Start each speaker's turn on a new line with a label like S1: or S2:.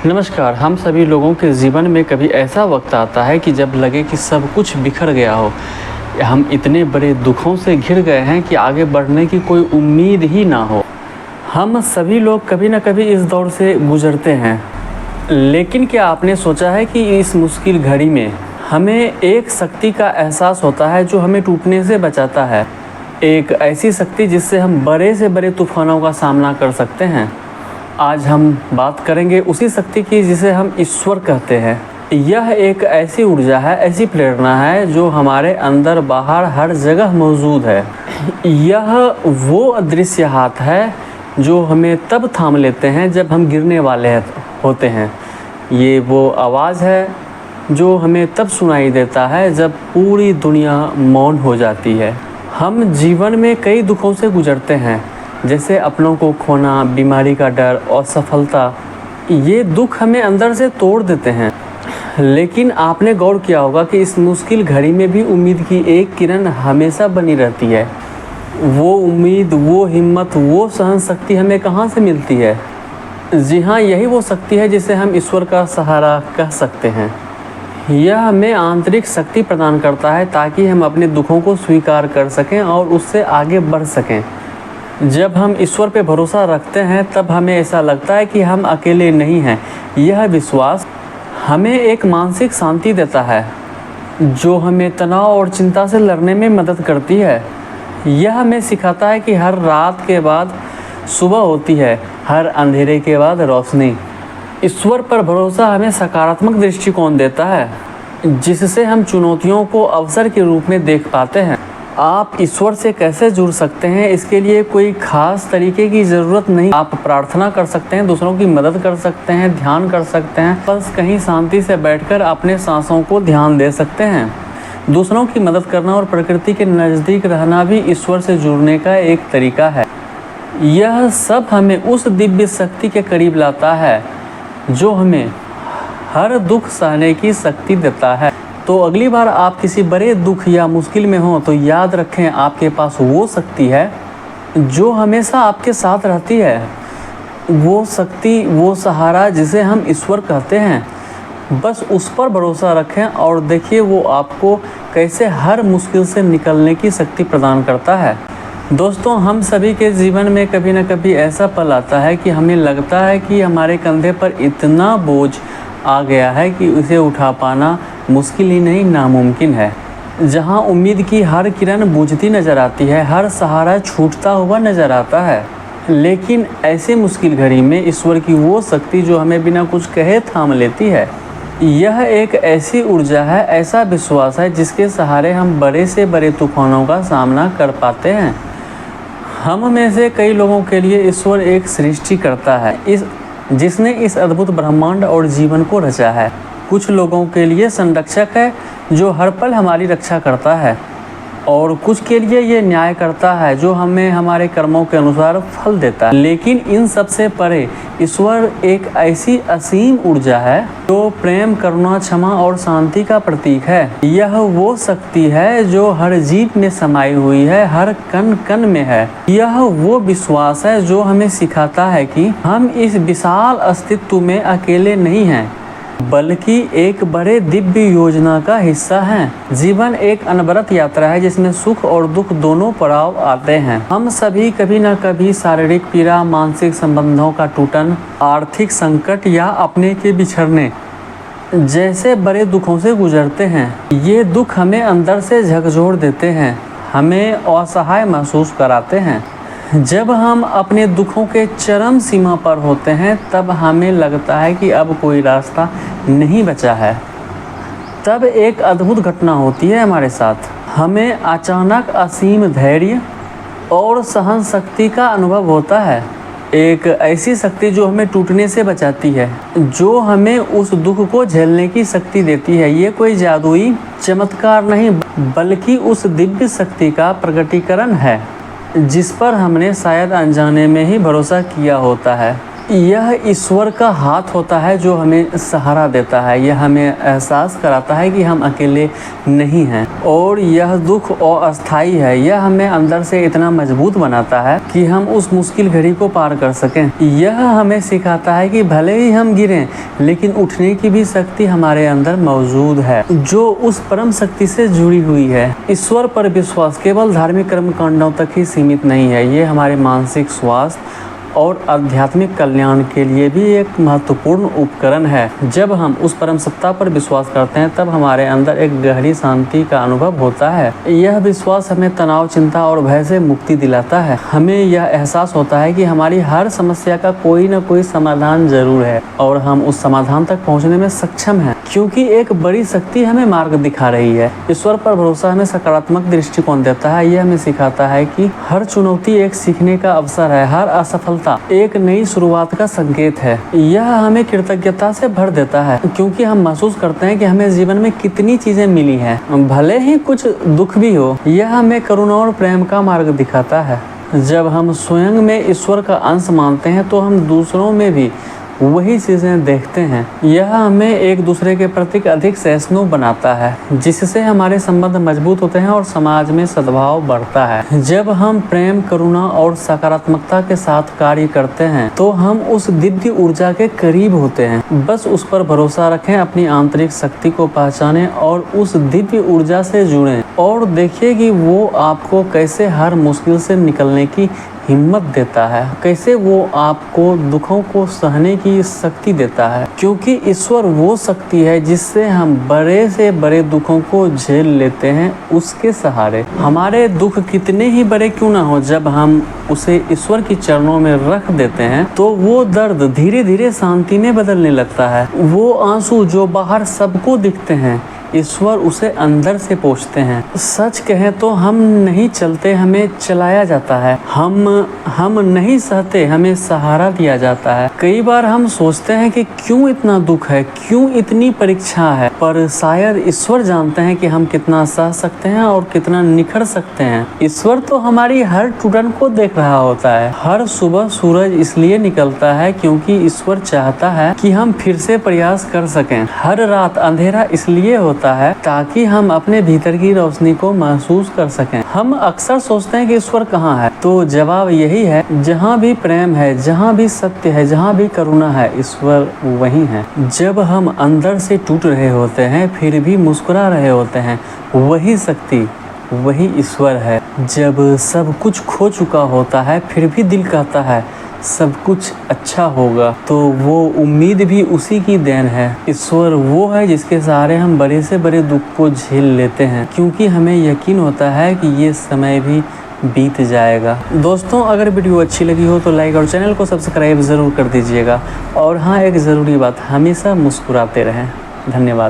S1: नमस्कार। हम सभी लोगों के जीवन में कभी ऐसा वक्त आता है कि जब लगे कि सब कुछ बिखर गया हो, हम इतने बड़े दुखों से घिर गए हैं कि आगे बढ़ने की कोई उम्मीद ही ना हो। हम सभी लोग कभी ना कभी इस दौर से गुजरते हैं, लेकिन क्या आपने सोचा है कि इस मुश्किल घड़ी में हमें एक शक्ति का एहसास होता है जो हमें टूटने से बचाता है। एक ऐसी शक्ति जिससे हम बड़े से बड़े तूफानों का सामना कर सकते हैं। आज हम बात करेंगे उसी शक्ति की जिसे हम ईश्वर कहते हैं। यह एक ऐसी ऊर्जा है, ऐसी प्रेरणा है जो हमारे अंदर बाहर हर जगह मौजूद है। यह वो अदृश्य हाथ है जो हमें तब थाम लेते हैं जब हम गिरने वाले होते हैं। ये वो आवाज़ है जो हमें तब सुनाई देता है जब पूरी दुनिया मौन हो जाती है। हम जीवन में कई दुखों से गुजरते हैं, जैसे अपनों को खोना, बीमारी का डर, असफलता। ये दुख हमें अंदर से तोड़ देते हैं। लेकिन आपने गौर किया होगा कि इस मुश्किल घड़ी में भी उम्मीद की एक किरण हमेशा बनी रहती है। वो उम्मीद, वो हिम्मत, वो सहन शक्ति हमें कहाँ से मिलती है? जी हाँ, यही वो शक्ति है जिसे हम ईश्वर का सहारा कह सकते हैं। यह हमें आंतरिक शक्ति प्रदान करता है ताकि हम अपने दुखों को स्वीकार कर सकें और उससे आगे बढ़ सकें। जब हम ईश्वर पे भरोसा रखते हैं तब हमें ऐसा लगता है कि हम अकेले नहीं हैं। यह विश्वास हमें एक मानसिक शांति देता है जो हमें तनाव और चिंता से लड़ने में मदद करती है। यह हमें सिखाता है कि हर रात के बाद सुबह होती है, हर अंधेरे के बाद रोशनी। ईश्वर पर भरोसा हमें सकारात्मक दृष्टिकोण देता है जिससे हम चुनौतियों को अवसर के रूप में देख पाते हैं। आप ईश्वर से कैसे जुड़ सकते हैं? इसके लिए कोई खास तरीके की ज़रूरत नहीं। आप प्रार्थना कर सकते हैं, दूसरों की मदद कर सकते हैं, ध्यान कर सकते हैं, बस कहीं शांति से बैठकर अपने सांसों को ध्यान दे सकते हैं। दूसरों की मदद करना और प्रकृति के नज़दीक रहना भी ईश्वर से जुड़ने का एक तरीका है। यह सब हमें उस दिव्य शक्ति के करीब लाता है जो हमें हर दुख सहने की शक्ति देता है। तो अगली बार आप किसी बड़े दुख या मुश्किल में हो तो याद रखें, आपके पास वो शक्ति है जो हमेशा आपके साथ रहती है। वो शक्ति, वो सहारा जिसे हम ईश्वर कहते हैं। बस उस पर भरोसा रखें और देखिए वो आपको कैसे हर मुश्किल से निकलने की शक्ति प्रदान करता है। दोस्तों, हम सभी के जीवन में कभी न कभी ऐसा पल आता है कि हमें लगता है कि हमारे कंधे पर इतना बोझ आ गया है कि उसे उठा पाना मुश्किल ही नहीं, नामुमकिन है। जहां उम्मीद की हर किरण बुझती नज़र आती है, हर सहारा छूटता हुआ नज़र आता है, लेकिन ऐसे मुश्किल घड़ी में ईश्वर की वो शक्ति जो हमें बिना कुछ कहे थाम लेती है। यह एक ऐसी ऊर्जा है, ऐसा विश्वास है जिसके सहारे हम बड़े से बड़े तूफानों का सामना कर पाते हैं। हम में से कई लोगों के लिए ईश्वर एक सृष्टिकर्ता है, जिसने इस अद्भुत ब्रह्मांड और जीवन को रचा है। कुछ लोगों के लिए संरक्षक है जो हर पल हमारी रक्षा करता है, और कुछ के लिए ये न्याय करता है जो हमें हमारे कर्मों के अनुसार फल देता है। लेकिन इन सब से परे ईश्वर एक ऐसी असीम ऊर्जा है जो प्रेम, करुणा, क्षमा और शांति का प्रतीक है। यह वो शक्ति है जो हर जीव में समाई हुई है, हर कण कण में है। यह वो विश्वास है जो हमें सिखाता है कि हम इस विशाल अस्तित्व में अकेले नहीं हैं, बल्कि एक बड़े दिव्य योजना का हिस्सा हैं। जीवन एक अनवरत यात्रा है जिसमें सुख और दुख दोनों पड़ाव आते हैं। हम सभी कभी न कभी शारीरिक पीड़ा, मानसिक संबंधों का टूटन, आर्थिक संकट या अपने के बिछड़ने जैसे बड़े दुखों से गुजरते हैं। ये दुख हमें अंदर से झकझोर देते हैं, हमें असहाय महसूस कराते हैं। जब हम अपने दुखों के चरम सीमा पर होते हैं तब हमें लगता है कि अब कोई रास्ता नहीं बचा है। तब एक अद्भुत घटना होती है हमारे साथ। हमें अचानक असीम धैर्य और सहन शक्ति का अनुभव होता है। एक ऐसी शक्ति जो हमें टूटने से बचाती है, जो हमें उस दुख को झेलने की शक्ति देती है। ये कोई जादुई चमत्कार नहीं, बल्कि उस दिव्य शक्ति का प्रकटीकरण है जिस पर हमने शायद अनजाने में ही भरोसा किया होता है। यह ईश्वर का हाथ होता है जो हमें सहारा देता है। यह हमें एहसास कराता है कि हम अकेले नहीं हैं और यह दुख अस्थायी है। यह हमें अंदर से इतना मजबूत बनाता है कि हम उस मुश्किल घड़ी को पार कर सकें। यह हमें सिखाता है कि भले ही हम गिरें लेकिन उठने की भी शक्ति हमारे अंदर मौजूद है जो उस परम शक्ति से जुड़ी हुई है। ईश्वर पर विश्वास केवल धार्मिक कर्मकांडों तक ही सीमित नहीं है। ये हमारे मानसिक स्वास्थ्य और आध्यात्मिक कल्याण के लिए भी एक महत्वपूर्ण उपकरण है। जब हम उस परम सत्ता पर विश्वास करते हैं तब हमारे अंदर एक गहरी शांति का अनुभव होता है। यह विश्वास हमें तनाव, चिंता और भय से मुक्ति दिलाता है। हमें यह एहसास होता है कि हमारी हर समस्या का कोई न कोई समाधान जरूर है और हम उस समाधान तक पहुंचने में सक्षम हैं क्योंकि एक बड़ी शक्ति हमें मार्ग दिखा रही है। ईश्वर पर भरोसा हमें सकारात्मक दृष्टिकोण देता है। यह हमें सिखाता है कि हर चुनौती एक सीखने का अवसर है, हर असफलता एक नई शुरुआत का संकेत है। यह हमें कृतज्ञता से भर देता है क्योंकि हम महसूस करते हैं कि हमें जीवन में कितनी चीजें मिली हैं, भले ही कुछ दुख भी हो। यह हमें करुणा और प्रेम का मार्ग दिखाता है। जब हम स्वयं में ईश्वर का अंश मानते हैं तो हम दूसरों में भी वही चीज़ें देखते हैं। यह हमें एक दूसरे के प्रति अधिक सहिष्णु बनाता है जिससे हमारे संबंध मजबूत होते हैं और समाज में सद्भाव बढ़ता है। जब हम प्रेम, करुणा और सकारात्मकता के साथ कार्य करते हैं तो हम उस दिव्य ऊर्जा के करीब होते हैं। बस उस पर भरोसा रखें, अपनी आंतरिक शक्ति को पहचानें और उस दिव्य ऊर्जा से जुड़ें और देखिए कि वो आपको कैसे हर मुश्किल से निकलने की हिम्मत देता है, कैसे वो आपको दुखों को सहने की शक्ति देता है क्योंकि ईश्वर वो शक्ति है जिससे हम बड़े से बड़े दुखों को झेल लेते हैं उसके सहारे। हमारे दुख कितने ही बड़े क्यों ना हो, जब हम उसे ईश्वर की चरणों में रख देते हैं तो वो दर्द धीरे धीरे शांति में बदलने लगता है। वो आंसू जो बाहर सबको दिखते हैं ईश्वर उसे अंदर से पोंछते हैं। सच कहें तो हम नहीं चलते, हमें चलाया जाता है। हम नहीं सहते, हमें सहारा दिया जाता है। कई बार हम सोचते हैं कि क्यों इतना दुख है, क्यों इतनी परीक्षा है, पर शायद ईश्वर जानते हैं कि हम कितना सह सकते हैं और कितना निखर सकते हैं। ईश्वर तो हमारी हर टूटन को देख रहा होता है। हर सुबह सूरज इसलिए निकलता है क्योंकि ईश्वर चाहता है कि हम फिर से प्रयास कर सकें। हर रात अंधेरा इसलिए होता है ताकि हम अपने भीतर की रोशनी को महसूस कर सकें। हम अक्सर सोचते हैं कि ईश्वर कहाँ है, तो जवाब यही है, जहाँ भी प्रेम है, जहाँ भी सत्य है, जहाँ भी करुणा है, ईश्वर वहीं है। जब हम अंदर से टूट रहे होते हैं फिर भी मुस्कुरा रहे होते हैं, वही शक्ति, वही ईश्वर है। जब सब कुछ खो चुका होता है फिर भी दिल कहता है सब कुछ अच्छा होगा, तो वो उम्मीद भी उसी की देन है। ईश्वर वो है जिसके सहारे हम बड़े से बड़े दुख को झेल लेते हैं क्योंकि हमें यकीन होता है कि ये समय भी बीत जाएगा। दोस्तों, अगर वीडियो अच्छी लगी हो तो लाइक और चैनल को सब्सक्राइब ज़रूर कर दीजिएगा। और हाँ, एक ज़रूरी बात, हमेशा मुस्कुराते रहें। धन्यवाद।